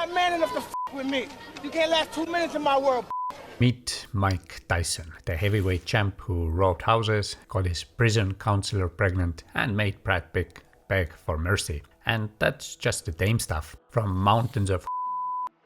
not man enough to with me. You can't last 2 minutes in my world. Meet Mike Tyson, the heavyweight champ who robbed houses, got his prison counselor pregnant, and made Brad Pitt beg for mercy. And that's just the tame stuff. From mountains of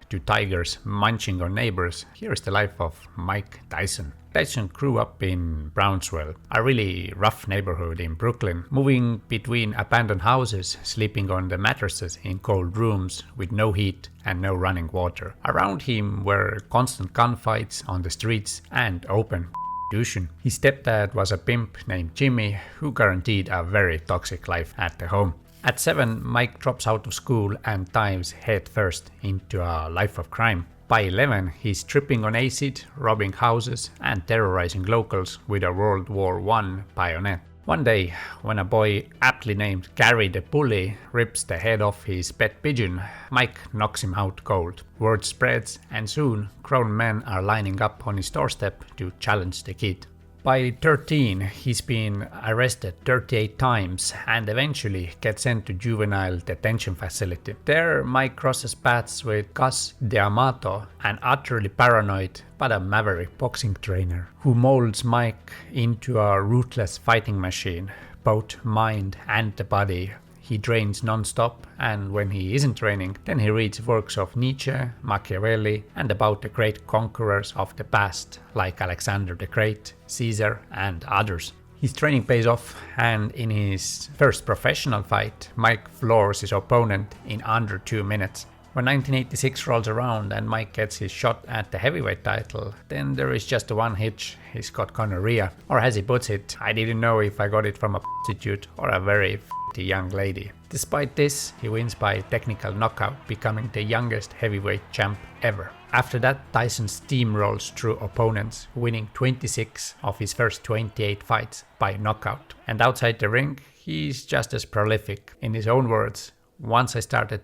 to tigers munching on neighbors, here's the life of Mike Tyson. Tyson grew up in Brownsville, a really rough neighborhood in Brooklyn, moving between abandoned houses, sleeping on the mattresses in cold rooms with no heat and no running water. Around him were constant gunfights on the streets and open prostitution. His stepdad was a pimp named Jimmy who guaranteed a very toxic life at the home. At 7, Mike drops out of school and dives headfirst into a life of crime. By 11, he's tripping on acid, robbing houses, and terrorizing locals with a World War I bayonet. One day, when a boy aptly named Gary the Bully rips the head off his pet pigeon, Mike knocks him out cold. Word spreads, and soon grown men are lining up on his doorstep to challenge the kid. By 13, he's been arrested 38 times and eventually gets sent to juvenile detention facility. There, Mike crosses paths with Gus D'Amato, an utterly paranoid but a maverick boxing trainer, who molds Mike into a ruthless fighting machine, both mind and the body. He trains non-stop, and when he isn't training, then he reads works of Nietzsche, Machiavelli, and about the great conquerors of the past, like Alexander the Great, Caesar, and others. His training pays off, and in his first professional fight, Mike floors his opponent in under 2 minutes. When 1986 rolls around and Mike gets his shot at the heavyweight title, then there is just one hitch: he's got gonorrhea. Or as he puts it, I didn't know if I got it from a prostitute or a very young lady. Despite this, he wins by technical knockout, becoming the youngest heavyweight champ ever. After that, Tyson steamrolls through opponents, winning 26 of his first 28 fights by knockout. And outside the ring, he's just as prolific. In his own words, once I started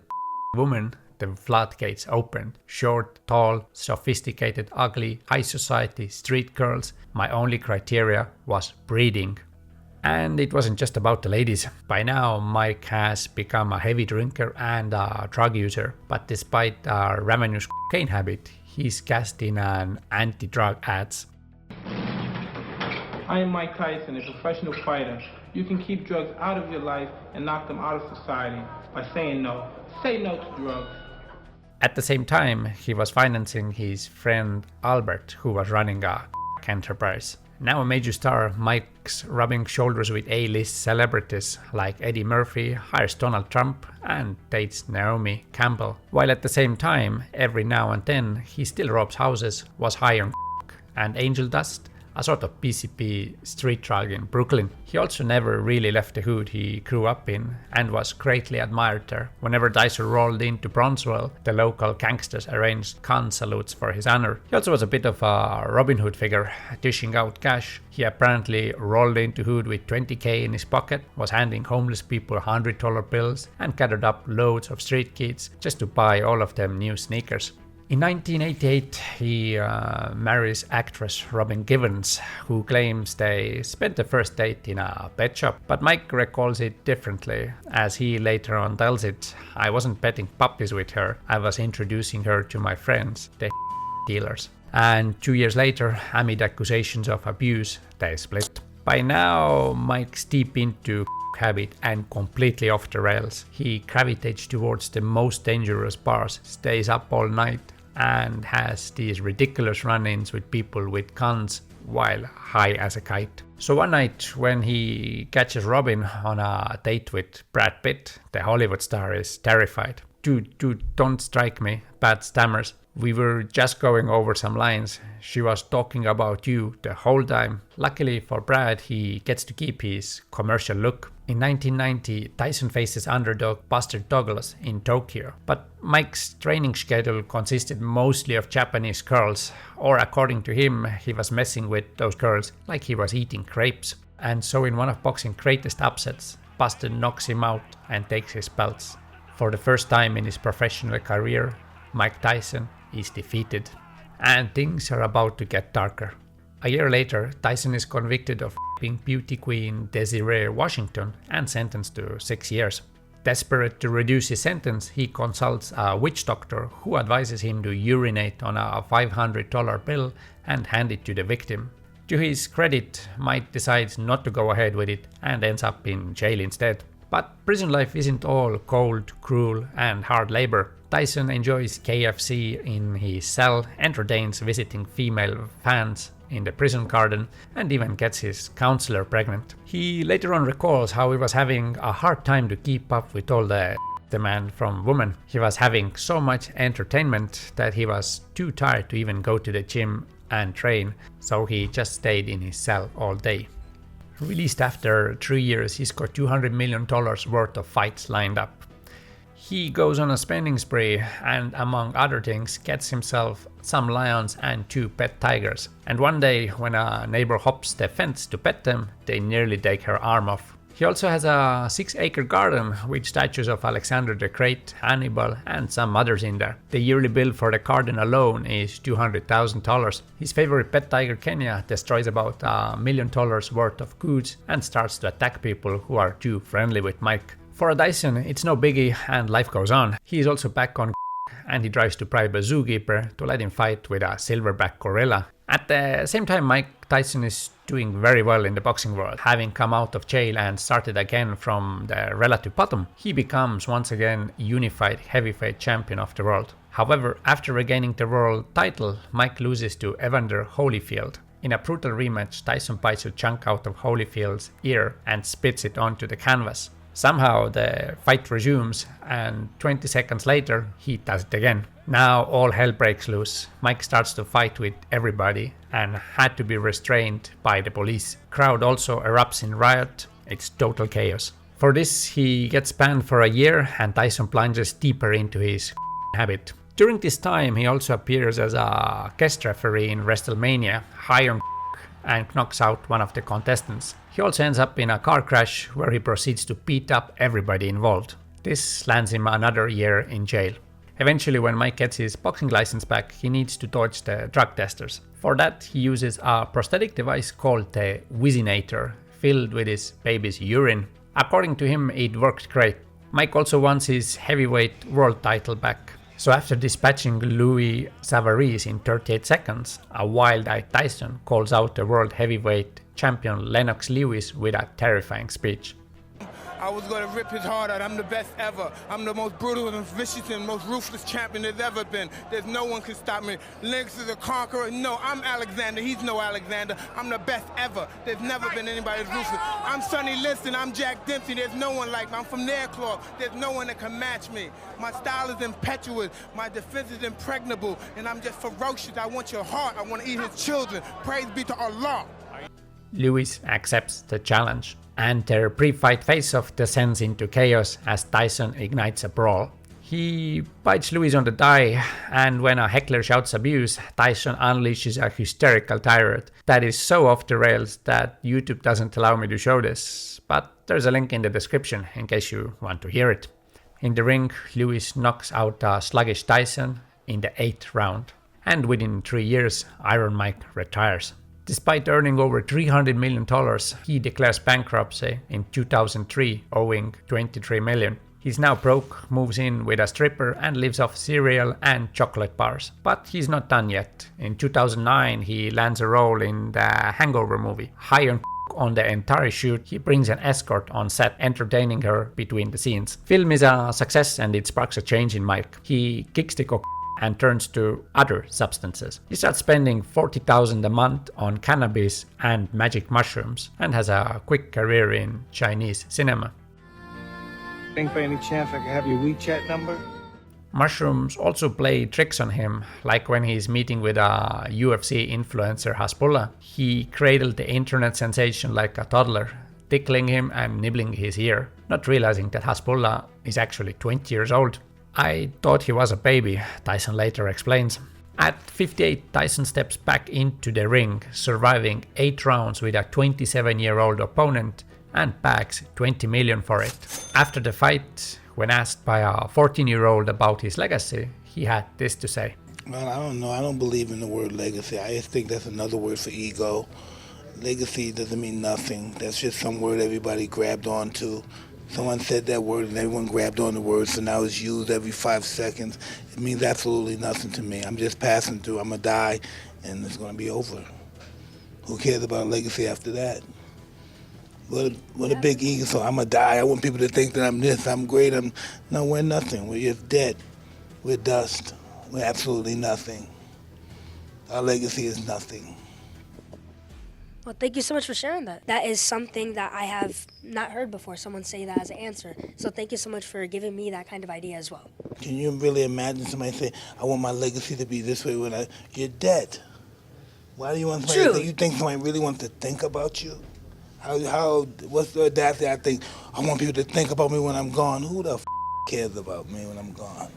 woman, the floodgates opened. Short, tall, sophisticated, ugly, high society, street girls. My only criteria was breeding. And it wasn't just about the ladies. By now, Mike has become a heavy drinker and a drug user. But despite a ravenous cocaine habit, he's cast in an anti-drug ads. I am Mike Tyson, a professional fighter. You can keep drugs out of your life and knock them out of society by saying no. Say no to drugs. At the same time, he was financing his friend Albert, who was running a enterprise. Now a major star, Mike's rubbing shoulders with A-list celebrities like Eddie Murphy, hires Donald Trump, and dates Naomi Campbell. While at the same time, every now and then, he still robs houses, was high on and angel dust, a sort of PCP street drug in Brooklyn. He also never really left the hood he grew up in and was greatly admired there. Whenever Tyson rolled into Bronzeville, the local gangsters arranged gun salutes for his honor. He also was a bit of a Robin Hood figure, dishing out cash. He apparently rolled into hood with $20K in his pocket, was handing homeless people $100 bills, and gathered up loads of street kids just to buy all of them new sneakers. In 1988, he marries actress Robin Givens, who claims they spent the first date in a pet shop. But Mike recalls it differently, as he later on tells it, I wasn't petting puppies with her, I was introducing her to my friends, the dealers. And 2 years later, amid accusations of abuse, they split. By now, Mike's deep into habit and completely off the rails. He gravitates towards the most dangerous bars, stays up all night, and has these ridiculous run-ins with people with guns while high as a kite. So one night when he catches Robin on a date with Brad Pitt, the Hollywood star is terrified. Dude, don't strike me, Pat stammers. We were just going over some lines. She was talking about you the whole time. Luckily for Brad, he gets to keep his commercial look. In 1990, Tyson faces underdog Buster Douglas in Tokyo. But Mike's training schedule consisted mostly of Japanese girls, or according to him, he was messing with those girls like he was eating grapes. And so in one of boxing's greatest upsets, Buster knocks him out and takes his belts. For the first time in his professional career, Mike Tyson is defeated. And things are about to get darker. A year later, Tyson is convicted of being beauty queen Desiree Washington and sentenced to 6 years. Desperate to reduce his sentence, he consults a witch doctor who advises him to urinate on a $500 bill and hand it to the victim. To his credit, Mike decides not to go ahead with it and ends up in jail instead. But prison life isn't all cold, cruel and hard labor. Tyson enjoys KFC in his cell, entertains visiting female fans in the prison garden, and even gets his counselor pregnant. He later on recalls how he was having a hard time to keep up with all the demand from women. He was having so much entertainment that he was too tired to even go to the gym and train, so he just stayed in his cell all day. Released after 3 years, he's got $200 million worth of fights lined up. He goes on a spending spree and, among other things, gets himself some lions and 2 pet tigers. And one day, when a neighbor hops the fence to pet them, they nearly take her arm off. He also has a 6-acre garden with statues of Alexander the Great, Hannibal and some others in there. The yearly bill for the garden alone is $200,000. His favorite pet tiger, Kenya, destroys about $1 million worth of goods and starts to attack people who are too friendly with Mike. For Tyson, it's no biggie and life goes on. He is also back on and he tries to bribe a zookeeper to let him fight with a silverback gorilla. At the same time, Mike Tyson is doing very well in the boxing world. Having come out of jail and started again from the relative bottom, he becomes once again unified heavyweight champion of the world. However, after regaining the world title, Mike loses to Evander Holyfield. In a brutal rematch, Tyson bites a chunk out of Holyfield's ear and spits it onto the canvas. Somehow the fight resumes and 20 seconds later he does it again. Now all hell breaks loose. Mike starts to fight with everybody and had to be restrained by the police. Crowd also erupts in riot. It's total chaos. For this he gets banned for a year and Tyson plunges deeper into his habit. During this time he also appears as a guest referee in WrestleMania, high on and knocks out one of the contestants. He also ends up in a car crash where he proceeds to beat up everybody involved. This lands him another year in jail. Eventually, when Mike gets his boxing license back, he needs to dodge the drug testers. For that, he uses a prosthetic device called the Whizzinator, filled with his baby's urine. According to him, it worked great. Mike also wants his heavyweight world title back. So after dispatching Louis Savaris in 38 seconds, a wild-eyed Tyson calls out the world heavyweight champion Lennox Lewis with a terrifying speech. I was gonna rip his heart out. I'm the best ever. I'm the most brutal and vicious and most ruthless champion there's ever been. There's no one can stop me. Lennox is a conqueror. No, I'm Alexander. He's no Alexander. I'm the best ever. There's never been anybody as ruthless. I'm Sonny Liston. I'm Jack Dempsey. There's no one like me. I'm from Nairclaw. There's no one that can match me. My style is impetuous. My defense is impregnable. And I'm just ferocious. I want your heart. I want to eat his children. Praise be to Allah. Lewis accepts the challenge, and their pre-fight face-off descends into chaos as Tyson ignites a brawl. He bites Lewis on the thigh, and when a heckler shouts abuse, Tyson unleashes a hysterical tirade that is so off the rails that YouTube doesn't allow me to show this, but there's a link in the description in case you want to hear it. In the ring, Lewis knocks out a sluggish Tyson in the 8th round, and within 3 years, Iron Mike retires. Despite earning over $300 million, he declares bankruptcy in 2003, owing $23 million. He's now broke, moves in with a stripper and lives off cereal and chocolate bars. But he's not done yet. In 2009, he lands a role in the Hangover movie. High on the entire shoot, he brings an escort on set, entertaining her between the scenes. Film is a success and it sparks a change in Mike. He kicks the cocaine and turns to other substances. He starts spending $40,000 a month on cannabis and magic mushrooms and has a quick career in Chinese cinema. Think by any chance I could have your WeChat number? Mushrooms also play tricks on him, like when he's meeting with a UFC influencer Hasbullah. He cradled the internet sensation like a toddler, tickling him and nibbling his ear, not realizing that Hasbullah is actually 20 years old. I thought he was a baby, Tyson later explains. At 58, Tyson steps back into the ring, surviving 8 rounds with a 27-year-old opponent and bags $20 million for it. After the fight, when asked by a 14-year-old about his legacy, he had this to say. Well, I don't know. I don't believe in the word legacy. I just think that's another word for ego. Legacy doesn't mean nothing. That's just some word everybody grabbed onto Someone said that word and everyone grabbed on the word, so now it's used every 5 seconds. It means absolutely nothing to me. I'm just passing through. I'm going to die, and it's going to be over. Who cares about a legacy after that? What a big ego. So I'm going to die. I want people to think that I'm this, I'm great. No, we're nothing. We're just dead. We're dust. We're absolutely nothing. Our legacy is nothing. Well, thank you so much for sharing that. That is something that I have not heard before, someone say that as an answer. So thank you so much for giving me that kind of idea as well. Can you really imagine somebody say, I want my legacy to be this way when you're dead? Why do you want somebody to think? You think somebody really wants to think about you? What's the audacity? I think, I want people to think about me when I'm gone. Who the cares about me when I'm gone?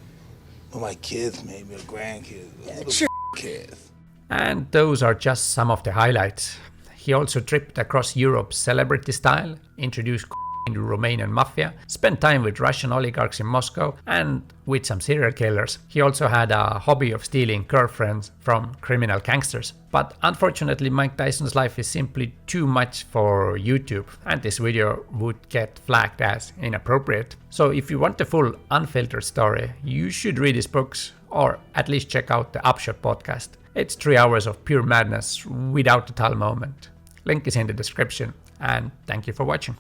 Well, my kids maybe, or grandkids. Who the cares? And those are just some of the highlights. He also tripped across Europe celebrity style, introduced into Romanian mafia, spent time with Russian oligarchs in Moscow and with some serial killers. He also had a hobby of stealing girlfriends from criminal gangsters. But unfortunately, Mike Tyson's life is simply too much for YouTube, and this video would get flagged as inappropriate. So if you want the full unfiltered story, you should read his books or at least check out the Upshot podcast. It's 3 hours of pure madness without a dull moment. Link is in the description, and thank you for watching.